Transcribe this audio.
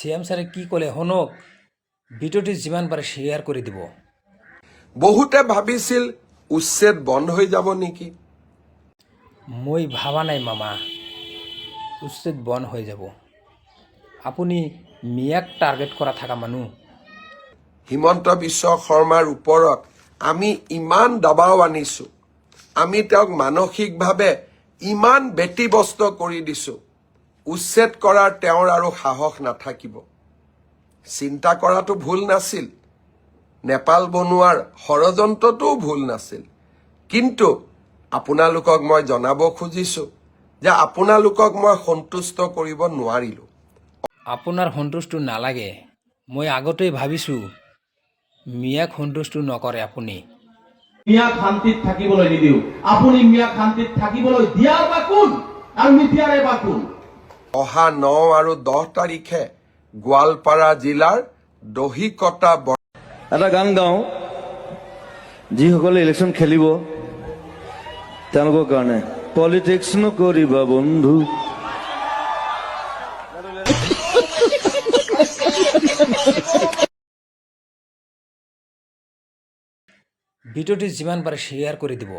CM ছাৰে কি ক'লে শুনক, ভিডিঅ'টো যিমান পাৰে শ্বেয়াৰ কৰি দিব। বহুতে ভাবিছিল উচ্ছেদ বন্ধ হৈ যাব নেকি? মই ভাবা নাই মামা উচ্ছেদ বন্ধ হৈ যাব। আপুনি মিয়াক টাৰ্গেট কৰা থকা মানুহ। হিমন্ত বিশ্ব শৰ্মাৰ ওপৰত আমি ইমান দবাও আনিছো, আমি তেওঁক মানসিকভাৱে ইমান ব্যতিব্যস্ত কৰি দিছো, উচ্ছেদ কৰাৰ তেওঁৰ আৰু সাহস নাথাকিব। চিন্তা কৰাটো ভুল নাছিল, নেপাল বনোৱাৰ ষড়যন্ত্ৰটোও ভুল নাছিল, কিন্তু আপোনালোকক মই জনাব খুজিছো যে আপোনালোকক মই সন্তুষ্ট কৰিব নোৱাৰিলো। আপোনাৰ সন্তুষ্ট নালাগে, মই আগতেই ভাবিছোঁ মিয়াক সন্তুষ্ট নকৰে আপুনি। মিয়াক শান্তিত থাকিবলৈ নিদিও। আপুনি মিয়াক শান্তিত থাকিবলৈ দিয়াৰ বা কোন আৰু নিদিয়াৰে বা কোন? অহা 9 আৰু 10 তাৰিখে গোৱালপাৰা জিলাৰ দহিকটা এটা গান গাওঁ, যিসকলে ইলেকশ্যন খেলিব তেওঁলোকৰ কাৰণে। পলিটিক্স নকৰিবা বন্ধু। ভিডিঅ'টো যিমান পাৰে শ্বেয়াৰ কৰি দিব।